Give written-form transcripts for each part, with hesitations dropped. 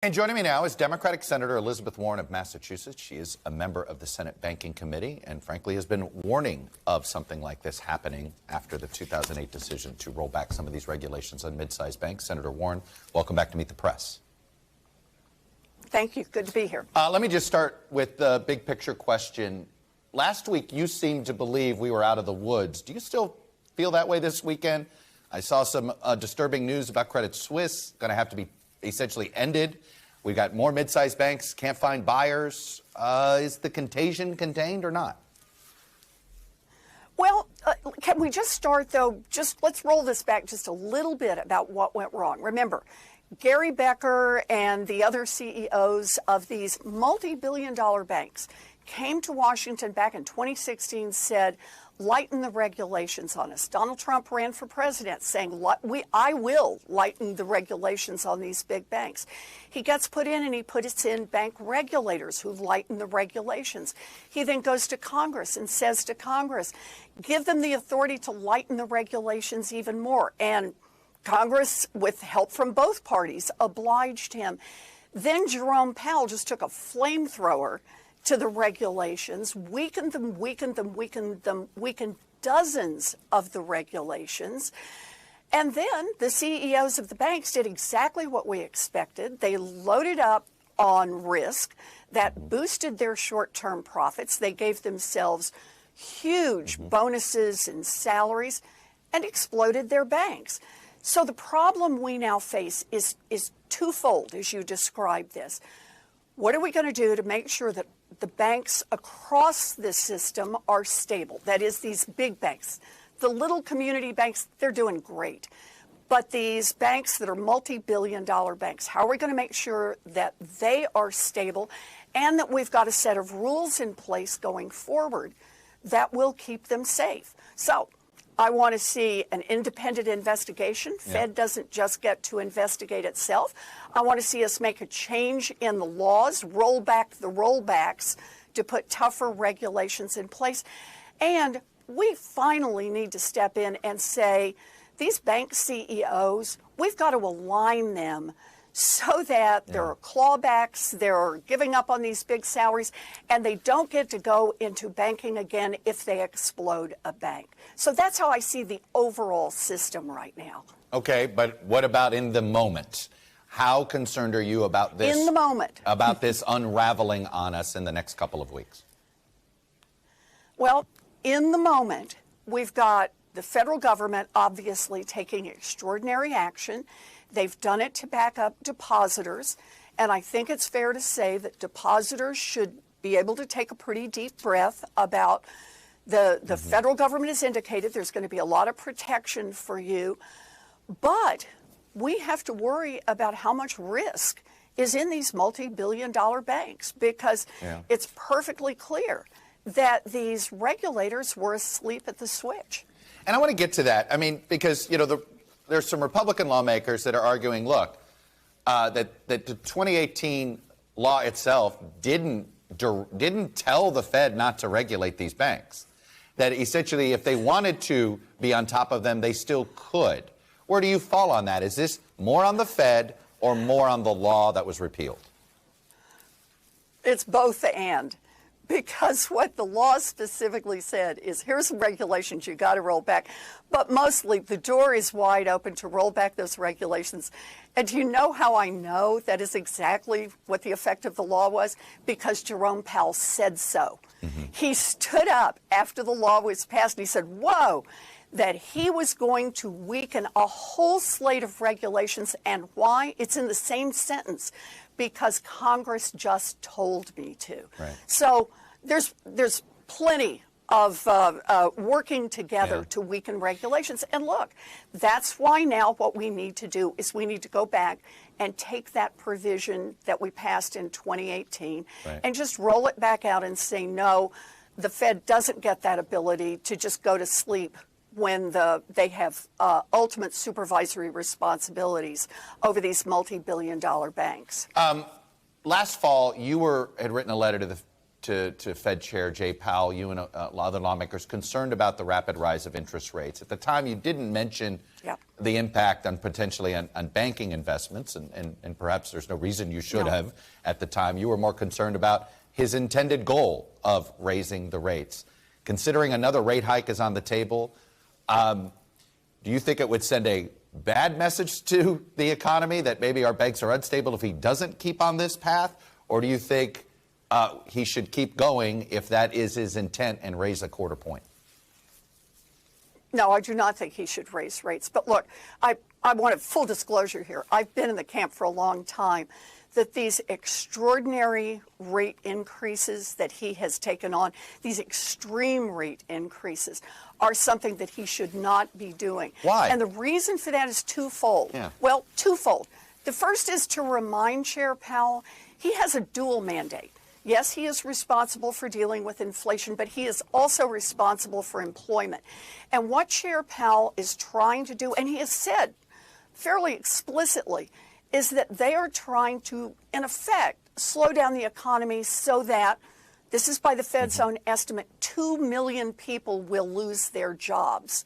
And joining me now is Democratic Senator Elizabeth Warren of Massachusetts. She is a member of the Senate Banking Committee and, frankly, has been warning of something like this happening after the 2008 decision to roll back some of these regulations on mid-sized banks. Senator Warren, welcome back to Meet the Press. Thank you. Good to be here. Let me just start with the big picture question. Last week, you seemed to believe we were out of the woods. Do you still feel that way this weekend? I saw some disturbing news about Credit Suisse, going to have to be essentially ended. We got more mid-sized banks, can't find buyers. Is the contagion contained or not? Well, can we just start, though, let's roll this back just a little bit about what went wrong. Remember, Gary Becker and the other CEOs of these multi-billion-dollar banks came to Washington back in 2016, said, lighten the regulations on us. Donald Trump ran for president saying, I will lighten the regulations on these big banks. He gets put in and he puts in bank regulators who lighten the regulations. He then goes to Congress and says to Congress, give them the authority to lighten the regulations even more. And Congress, with help from both parties, obliged him. Then Jerome Powell just took a flamethrower to the regulations, weakened dozens of the regulations. And then the CEOs of the banks did exactly what we expected. They loaded up on risk that boosted their short-term profits. They gave themselves huge bonuses and salaries and exploded their banks. So the problem we now face is twofold, as you described this. What are we going to do to make sure that the banks across this system are stable? That is, these big banks. The little community banks, they're doing great. But these banks that are multi-billion-dollar banks, how are we going to make sure that they are stable and that we've got a set of rules in place going forward that will keep them safe? So I want to see an independent investigation. Fed doesn't just get to investigate itself. I want to see us make a change in the laws, roll back the rollbacks to put tougher regulations in place. And we finally need to step in and say, these bank CEOs, we've got to align them so that there are clawbacks, they're giving up on these big salaries, and they don't get to go into banking again if they explode a bank. So that's how I see the overall system right now. Okay, but what about in the moment? How concerned are you about this? In the moment. About this unraveling on us in the next couple of weeks? Well, in the moment, we've got the federal government obviously taking extraordinary action. They've done it to back up depositors, and I think it's fair to say that depositors should be able to take a pretty deep breath about the federal government has indicated there's going to be a lot of protection for you, but we have to worry about how much risk is in these multi-billion-dollar banks, because it's perfectly clear that these regulators were asleep at the switch. And I want to get to that. I mean, because, you know, there's some Republican lawmakers that are arguing, look, that the 2018 law itself didn't tell the Fed not to regulate these banks. That essentially, if they wanted to be on top of them, they still could. Where do you fall on that? Is this more on the Fed or more on the law that was repealed? It's both and. Because what the law specifically said is, here's some regulations you got to roll back. But mostly the door is wide open to roll back those regulations. And do you know how I know that is exactly what the effect of the law was? Because Jerome Powell said so. He stood up after the law was passed and he said, whoa, that he was going to weaken a whole slate of regulations. And why? It's in the same sentence. Because Congress just told me to. Right. So there's plenty of working together to weaken regulations. And look, that's why now what we need to do is we need to go back and take that provision that we passed in 2018 and just roll it back out and say, no, the Fed doesn't get that ability to just go to sleep when they have ultimate supervisory responsibilities over these multi-billion-dollar banks. Last fall, you had written a letter to Fed Chair Jay Powell, you and a lot of other lawmakers concerned about the rapid rise of interest rates. At the time, you didn't mention the impact on potentially on banking investments, and perhaps there's no reason you should have at the time. You were more concerned about his intended goal of raising the rates. Considering another rate hike is on the table, do you think it would send a bad message to the economy that maybe our banks are unstable if he doesn't keep on this path? Or do you think he should keep going if that is his intent and raise a quarter point? No, I do not think he should raise rates. But look, I want a full disclosure here. I've been in the camp for a long time that these extraordinary rate increases that he has taken on, these extreme rate increases, are something that he should not be doing. Why? And the reason for that is twofold. Yeah. Well, twofold. The first is to remind Chair Powell he has a dual mandate. Yes, he is responsible for dealing with inflation, but he is also responsible for employment. And what Chair Powell is trying to do, and he has said fairly explicitly, is that they are trying to, in effect, slow down the economy so that, this is by the Fed's own estimate, 2 million people will lose their jobs.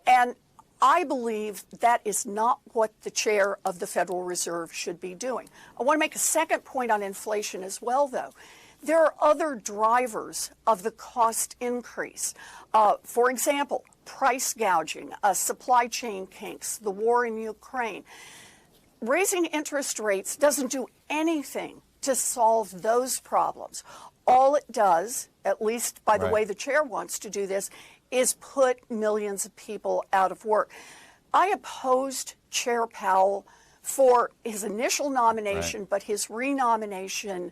And I believe that is not what the chair of the Federal Reserve should be doing. I want to make a second point on inflation as well, though. There are other drivers of the cost increase. For example, price gouging, supply chain kinks, the war in Ukraine. Raising interest rates doesn't do anything to solve those problems. All it does, at least by the way the chair wants to do this, is put millions of people out of work. I opposed Chair Powell for his initial nomination, but his renomination,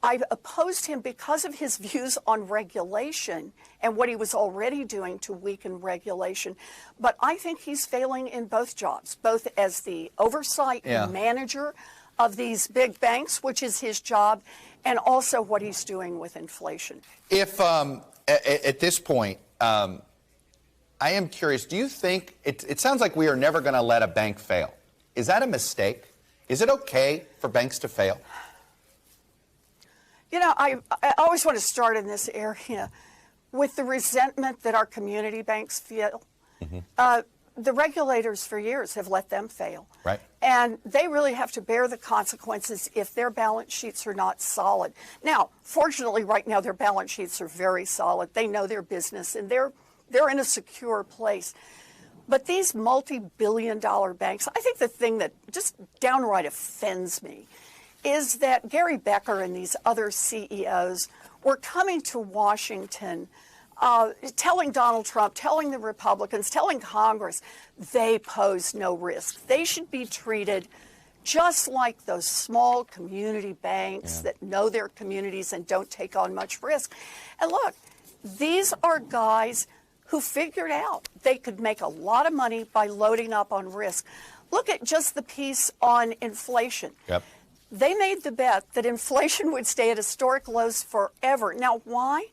I opposed him because of his views on regulation and what he was already doing to weaken regulation. But I think he's failing in both jobs, both as the oversight manager of these big banks, which is his job, and also what he's doing with inflation. If at this point, I am curious, do you think, it sounds like we are never going to let a bank fail. Is that a mistake? Is it okay for banks to fail? You know, I always want to start in this area with the resentment that our community banks feel. The regulators for years have let them fail. Right. And they really have to bear the consequences if their balance sheets are not solid. Now, fortunately, right now, their balance sheets are very solid. They know their business, and they're in a secure place. But these multi-billion-dollar banks, I think the thing that just downright offends me is that Gary Becker and these other CEOs were coming to Washington telling Donald Trump, telling the Republicans, telling Congress they pose no risk. They should be treated just like those small community banks that know their communities and don't take on much risk. And look, these are guys who figured out they could make a lot of money by loading up on risk. Look at just the piece on inflation. They made the bet that inflation would stay at historic lows forever. Now, why?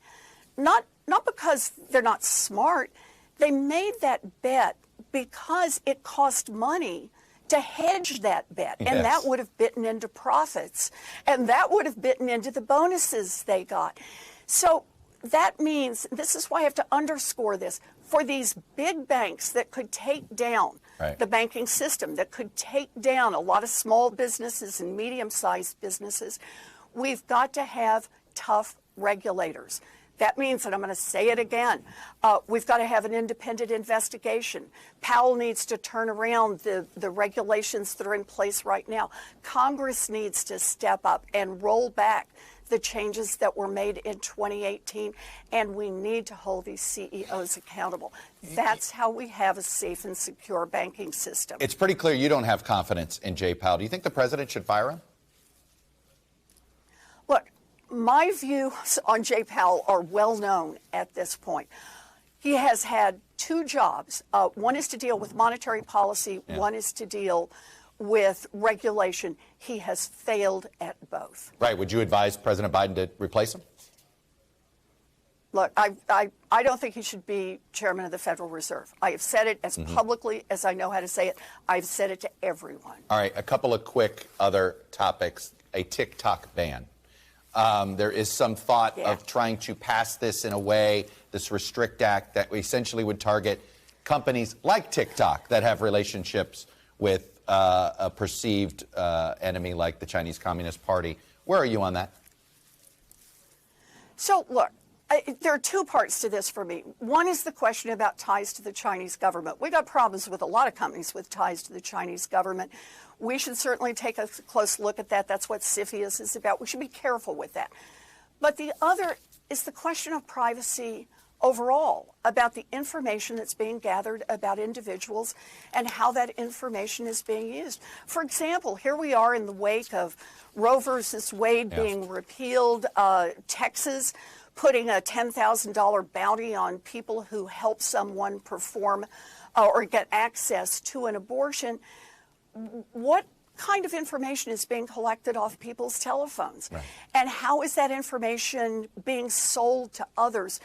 Not because they're not smart. They made that bet because it cost money to hedge that bet. And that would have bitten into profits. And that would have bitten into the bonuses they got. So that means, this is why I have to underscore this, for these big banks that could take down the banking system, that could take down a lot of small businesses and medium-sized businesses, we've got to have tough regulators. That means, and I'm going to say it again, we've got to have an independent investigation. Powell needs to turn around the regulations that are in place right now. Congress needs to step up and roll back the changes that were made in 2018, and we need to hold these CEOs accountable. That's how we have a safe and secure banking system. It's pretty clear you don't have confidence in Jay Powell. Do you think the president should fire him? Look, my views on Jay Powell are well known at this point. He has had two jobs. One is to deal with monetary policy. One is to deal with regulation. He has failed at both. Right. Would you advise President Biden to replace him? Look, I don't think he should be chairman of the Federal Reserve. I have said it as publicly as I know how to say it. I've said it to everyone. All right. A couple of quick other topics. A TikTok ban. There is some thought of trying to pass this in a way, this Restrict Act, that essentially would target companies like TikTok that have relationships with a perceived enemy like the Chinese Communist Party. Where are you on that? So, look, there are two parts to this for me. One is the question about ties to the Chinese government. We got problems with a lot of companies with ties to the Chinese government. We should certainly take a close look at that. That's what CFIUS is about. We should be careful with that. But the other is the question of privacy overall, about the information that's being gathered about individuals and how that information is being used. For example, here we are in the wake of Roe versus Wade being repealed, Texas putting a $10,000 bounty on people who help someone perform or get access to an abortion. What kind of information is being collected off people's telephones? Right. And how is that information being sold to others?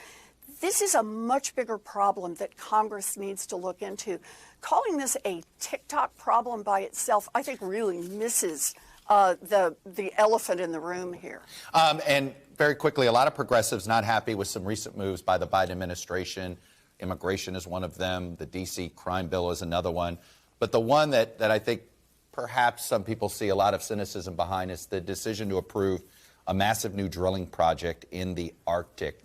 This is a much bigger problem that Congress needs to look into. Calling this a TikTok problem by itself, I think, really misses the elephant in the room here. And very quickly, a lot of progressives not happy with some recent moves by the Biden administration. Immigration is one of them. The D.C. crime bill is another one. But the one that I think perhaps some people see a lot of cynicism behind is the decision to approve a massive new drilling project in the Arctic.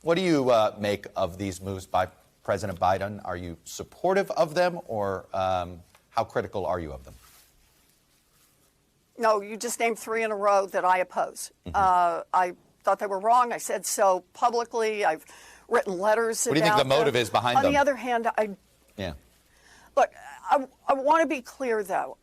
What do you make of these moves by President Biden? Are you supportive of them, or how critical are you of them? No, you just named three in a row that I oppose. I thought they were wrong. I said so publicly. I've written letters about What do you think the motive is behind them? On the other hand, look, I want to be clear, though.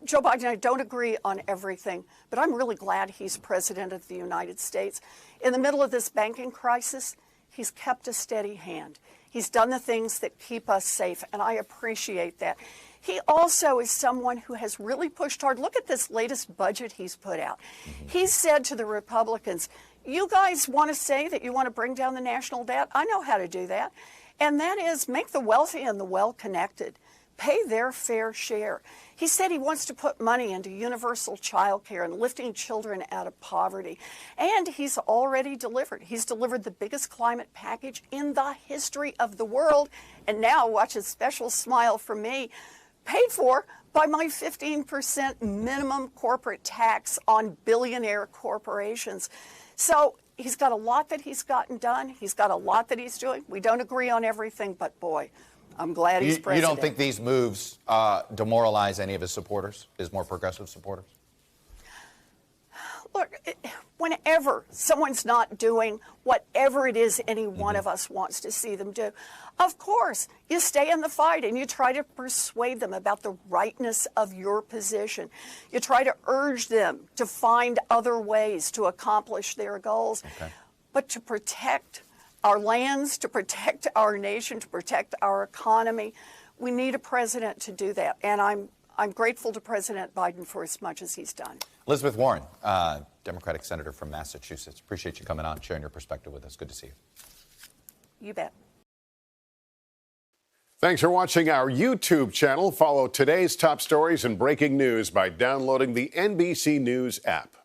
Joe Biden and I don't agree on everything, but I'm really glad he's president of the United States. In the middle of this banking crisis, he's kept a steady hand. He's done the things that keep us safe, and I appreciate that. He also is someone who has really pushed hard. Look at this latest budget he's put out. He said to the Republicans, you guys want to say that you want to bring down the national debt? I know how to do that. And that is make the wealthy and the well-connected pay their fair share. He said he wants to put money into universal child care and lifting children out of poverty. And he's already delivered. He's delivered the biggest climate package in the history of the world. And now, watch a special smile from me, paid for by my 15% minimum corporate tax on billionaire corporations. So he's got a lot that he's gotten done. He's got a lot that he's doing. We don't agree on everything, but boy, I'm glad he's president. You don't think these moves demoralize any of his supporters, his more progressive supporters? Look, whenever someone's not doing whatever it is any one of us wants to see them do, of course, you stay in the fight and you try to persuade them about the rightness of your position. You try to urge them to find other ways to accomplish their goals. Okay. But to protect our lands, to protect our nation, to protect our economy, we need a president to do that. And I'm grateful to President Biden for as much as he's done. Elizabeth Warren, Democratic Senator from Massachusetts. Appreciate you coming on, sharing your perspective with us. Good to see you. You bet. Thanks for watching our YouTube channel. Follow today's top stories and breaking news by downloading the NBC News app.